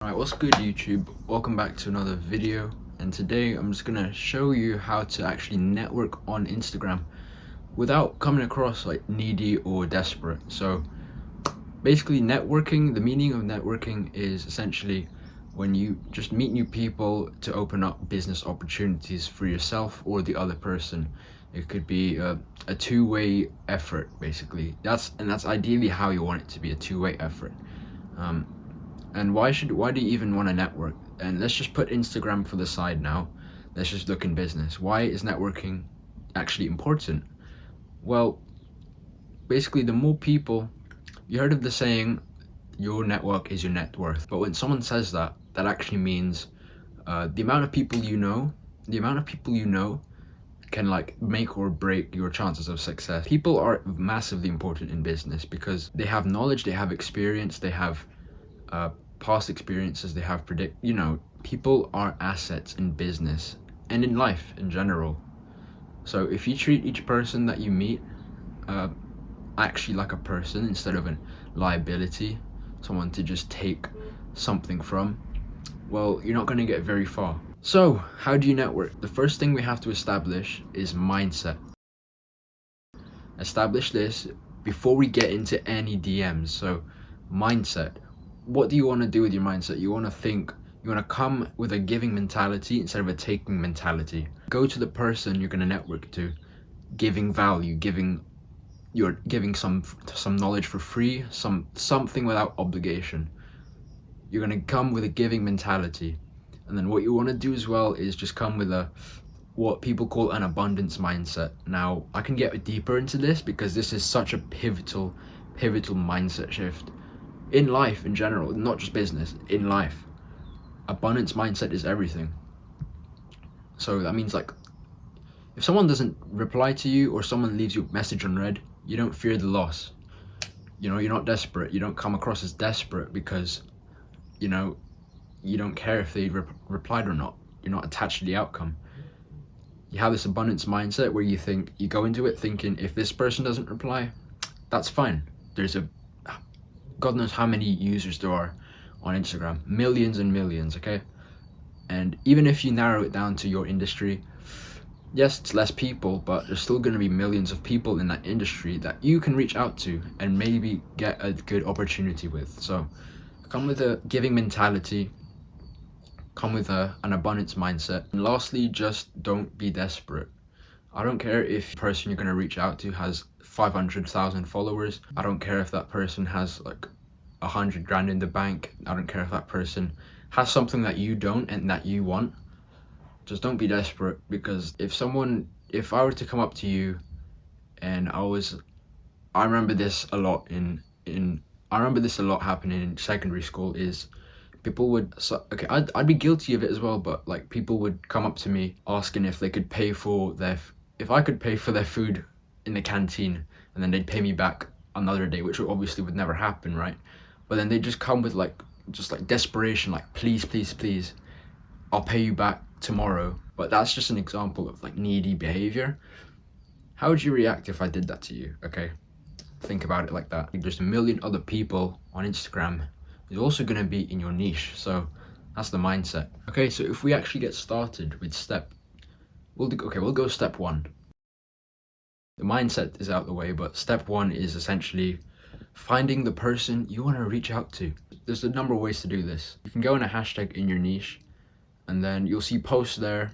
Alright, what's good YouTube? Welcome back to another video, and today I'm just gonna show you how to actually network on Instagram without coming across like needy or desperate. So basically networking, the meaning of networking is essentially when you just meet new people to open up business opportunities for yourself or the other person. It could be a two-way effort basically. That's ideally how you want it to be, a two-way effort. And why do you even want to network? And let's just put Instagram for the side now. Let's just look in business. Why is networking actually important? Well, basically the more people, you heard of the saying, your network is your net worth. But when someone says that, that actually means the amount of people you know, can like make or break your chances of success. People are massively important in business because they have knowledge, they have experience, they have past experiences, they have people are assets in business and in life in general. So if you treat each person that you meet actually like a person instead of a liability, someone to just take something from, well, you're not going to get very far. So how do you network? The first thing we have to establish is mindset. Establish this before we get into any DMs. So mindset. What do you want to do with your mindset? You want to come with a giving mentality instead of a taking mentality. Go to the person you're going to network to, giving value, giving some knowledge for free, something without obligation. You're going to come with a giving mentality. And then what you want to do as well is just come with what people call an abundance mindset. Now, I can get deeper into this because this is such a pivotal mindset shift in life in general, not just business, in life. Abundance mindset is everything. So that means like if someone doesn't reply to you or someone leaves your message unread, you don't fear the loss. You're not desperate. You don't come across as desperate because you don't care if they replied or not. You're not attached to the outcome. You have this abundance mindset where you go into it thinking, if this person doesn't reply, that's fine. There's God knows how many users there are on Instagram, millions and millions, okay? And even if you narrow it down to your industry, yes, it's less people, but there's still going to be millions of people in that industry that you can reach out to and maybe get a good opportunity with. So come with a giving mentality, come with an abundance mindset, and lastly, just don't be desperate. I don't care if the person you're going to reach out to has 500,000 followers. I don't care if that person has like 100 grand in the bank. I don't care if that person has something that you don't and that you want. Just don't be desperate, because if I were to come up to you and I remember this a lot happening in secondary school, is people would, okay, I'd be guilty of it as well, but like people would come up to me asking if they could pay for if I could pay for their food in the canteen, and then they'd pay me back another day, which obviously would never happen, right? But then they just come with just desperation, like please, I'll pay you back tomorrow. But that's just an example of like needy behavior. How would you react if I did that to you? Okay, think about it like that. There's a million other people on Instagram who's also going to be in your niche. So that's the mindset. Okay, so if we actually get started with we'll go step one. The mindset is out the way, but step one is essentially finding the person you want to reach out to. There's a number of ways to do this. You can go in a hashtag in your niche, and then you'll see posts there.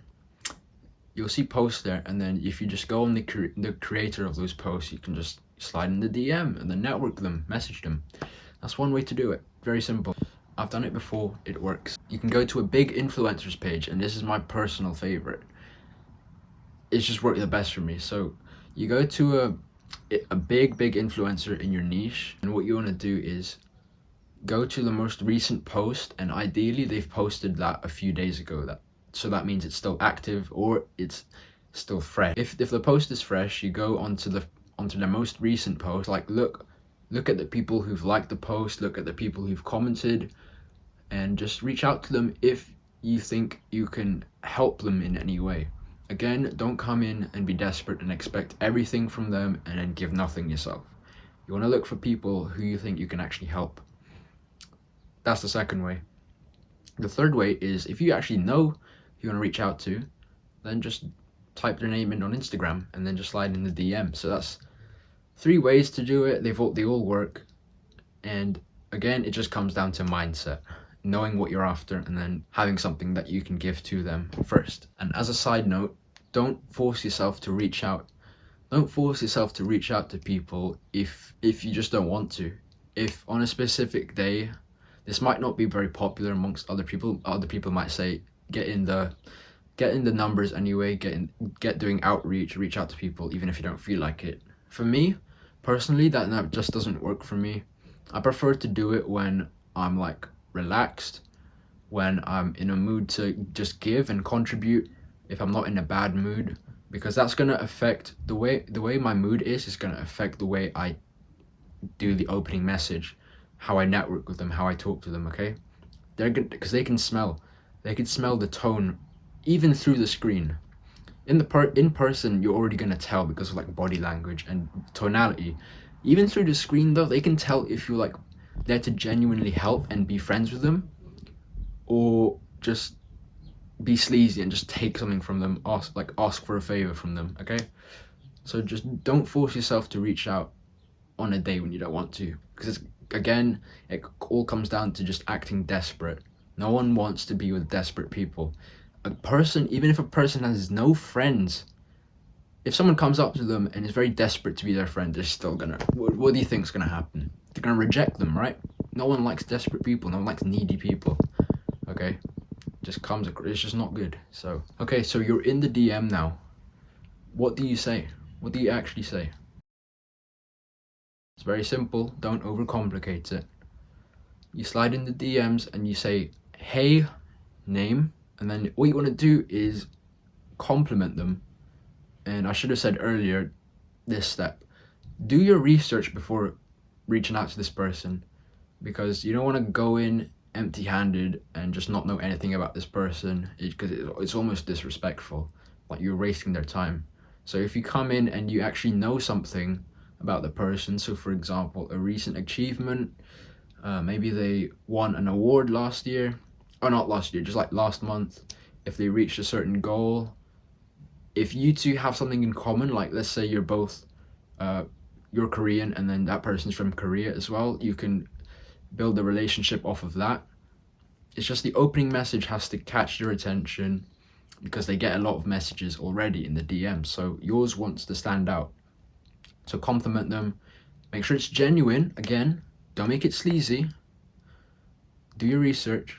And then if you just go on the creator of those posts, you can just slide in the DM and then network them, message them. That's one way to do it. Very simple. I've done it before, it works. You can go to a big influencers page, and this is my personal favorite. It's just worked the best for me. So you go to a big influencer in your niche, and what you want to do is go to the most recent post, and ideally they've posted that a few days ago, so that means it's still active or it's still fresh. If the post is fresh, you go onto the most recent post, like look at the people who've liked the post, look at the people who've commented, and just reach out to them if you think you can help them in any way. Again, don't come in and be desperate and expect everything from them and then give nothing yourself. You want to look for people who you think you can actually help. That's the second way. The third way is if you actually know who you want to reach out to, then just type their name in on Instagram and then just slide in the DM. So that's 3 ways to do it. They all work. And again, it just comes down to mindset, knowing what you're after and then having something that you can give to them first. And as a side note, don't force yourself to reach out. Don't force yourself to reach out to people if you just don't want to. If on a specific day, this might not be very popular amongst other people. Other people might say get in the numbers anyway, get doing outreach, reach out to people even if you don't feel like it. For me, personally, that just doesn't work for me. I prefer to do it when I'm like relaxed, when I'm in a mood to just give and contribute, if I'm not in a bad mood, because that's gonna affect the way my mood is gonna affect the way I do the opening message, how I network with them, how I talk to them. Okay, they're good because they can smell the tone even through the screen. In person, you're already gonna tell because of like body language and tonality. Even through the screen though, they can tell if you're like there to genuinely help and be friends with them, or just be sleazy and just take something from them, ask for a favor from them. Okay, so just don't force yourself to reach out on a day when you don't want to, because again, it all comes down to just acting desperate. No one wants to be with desperate people. Even if a person has no friends, if someone comes up to them and is very desperate to be their friend, they're still gonna, what do you think's gonna happen? They're gonna reject them, right? No one likes desperate people, no one likes needy people. Okay, it's just not good. So okay, so you're in the DM now. What do you say? What do you actually say? It's very simple, don't overcomplicate it. You slide in the DMs and you say, hey, name, and then what you want to do is compliment them. And I should have said earlier, this step, do your research before reaching out to this person, because you don't want to go in empty-handed and just not know anything about this person, because it's almost disrespectful, like you're wasting their time. So if you come in and you actually know something about the person, so for example, a recent achievement, maybe they won an award last year, or not last year, just like last month, if they reached a certain goal, if you two have something in common, like let's say you're both you're Korean and then that person's from Korea as well, you can build a relationship off of that. It's just the opening message has to catch your attention, because they get a lot of messages already in the DM, so yours wants to stand out. So compliment them, make sure it's genuine. Again, don't make it sleazy. Do your research.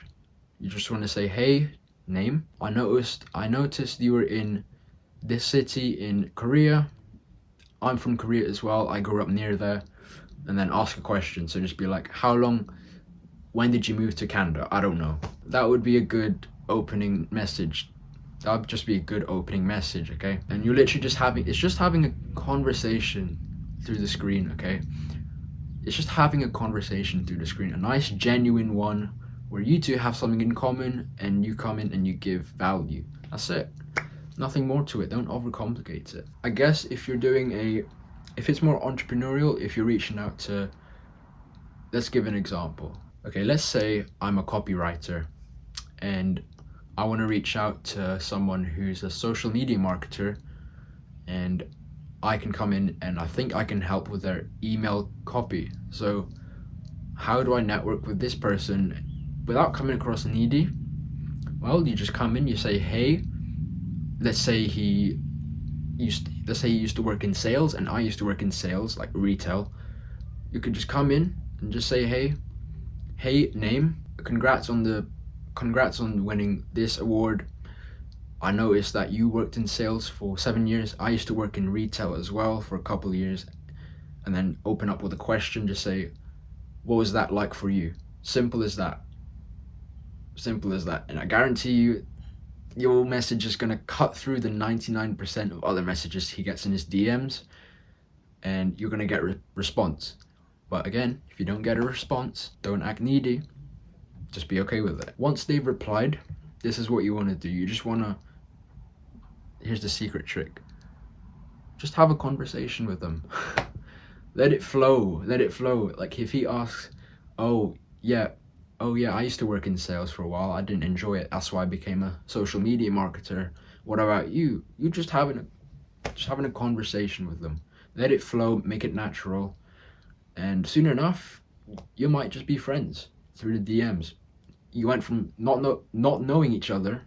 You just want to say, hey, name, I noticed you were in this city in Korea. I'm from Korea as well, I grew up near there. And then ask a question. So just be like, when did you move to Canada? I don't know. That would be a good opening message. That would just be a good opening message, okay? And you're literally just having a conversation through the screen, okay? It's just having a conversation through the screen, a nice genuine one where you two have something in common and you come in and you give value. That's it. Nothing more to it. Don't overcomplicate it. I guess if it's more entrepreneurial, if you're reaching out to, let's give an example. Okay, let's say I'm a copywriter and I want to reach out to someone who's a social media marketer, and I can come in and I think I can help with their email copy. So how do I network with this person without coming across needy? Well, you just come in, you say, hey, let's say he used to work in sales and I used to work in sales, like retail. You could just come in and just say, hey, name, congrats on winning this award. I noticed that you worked in sales for 7 years. I used to work in retail as well for a couple of years. And then open up with a question, just say, what was that like for you? Simple as that. And I guarantee you, your message is going to cut through the 99% of other messages he gets in his DMs, and you're going to get a response. But again, if you don't get a response, don't act needy. Just be okay with it. Once they've replied, this is what you want to do. You just want to, here's the secret trick. Just have a conversation with them. Let it flow. Like if he asks, oh yeah, oh yeah, I used to work in sales for a while, I didn't enjoy it, that's why I became a social media marketer. What about you? You just having a conversation with them. Let it flow, make it natural, and soon enough, you might just be friends through the DMs. You went from not knowing each other,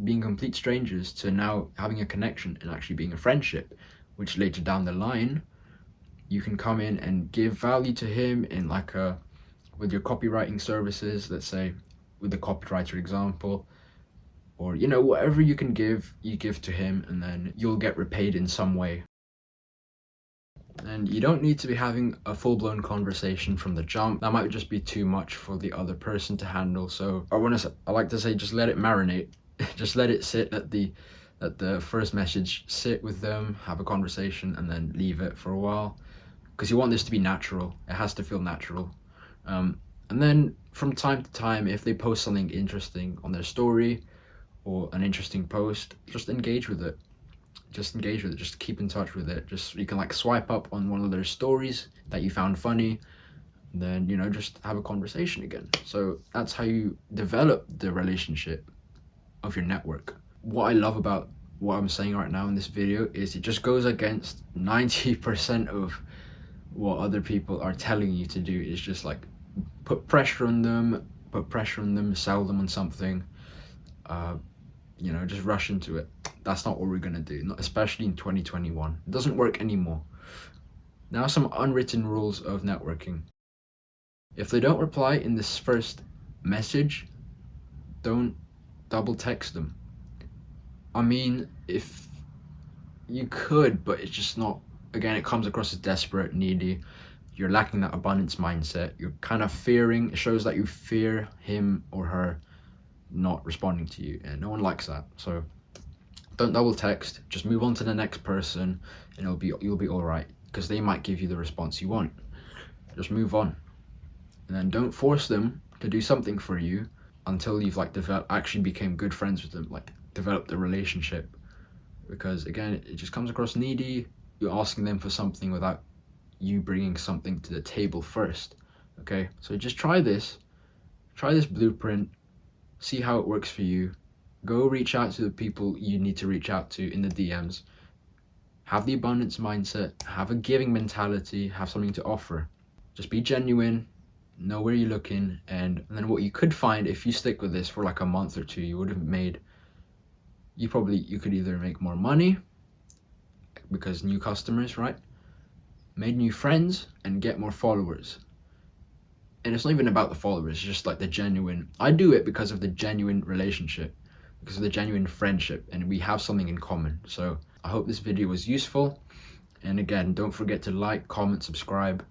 being complete strangers, to now having a connection and actually being a friendship, which later down the line you can come in and give value to him in like a with your copywriting services, let's say with the copywriter example, or you know, whatever you can give, you give to him, and then you'll get repaid in some way. And you don't need to be having a full-blown conversation from the jump. That might just be too much for the other person to handle. So I like to say, just let it marinate. Just let it sit at the first message, sit with them, have a conversation, and then leave it for a while, because you want this to be natural. It has to feel natural. And then from time to time, if they post something interesting on their story or an interesting post, just engage with it. Just keep in touch with it. Just, you can like swipe up on one of their stories that you found funny, and then, you know, just have a conversation again. So that's how you develop the relationship of your network. What I love about what I'm saying right now in this video is it just goes against 90% of what other people are telling you to do. It's just like put pressure on them, sell them on something, you know, just rush into it. That's not what we're gonna do, not especially in 2021. It doesn't work anymore. Now, some unwritten rules of networking. If they don't reply in this first message, don't double text them. I mean, if you could, but it's just not, again, it comes across as desperate, needy. You're lacking that abundance mindset. You're kind of fearing, it shows that you fear him or her not responding to you, and no one likes that. So don't double text, just move on to the next person, and you'll be all right, because they might give you the response you want. Just move on, and then don't force them to do something for you until you've like actually became good friends with them, like developed a relationship. Because again, it just comes across needy. You're asking them for something without you bringing something to the table first. Okay, so just try this blueprint, see how it works for you. Go reach out to the people you need to reach out to in the DMs. Have the abundance mindset, have a giving mentality, have something to offer. Just be genuine, know where you're looking, and then what you could find if you stick with this for like a month or two, you could either make more money because new customers, right? Made new friends and get more followers. And it's not even about the followers, it's just like the genuine. I do it because of the genuine relationship, because of the genuine friendship, and we have something in common. So I hope this video was useful. And again, don't forget to like, comment, subscribe,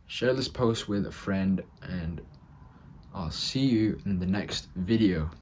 share this post with a friend, and I'll see you in the next video.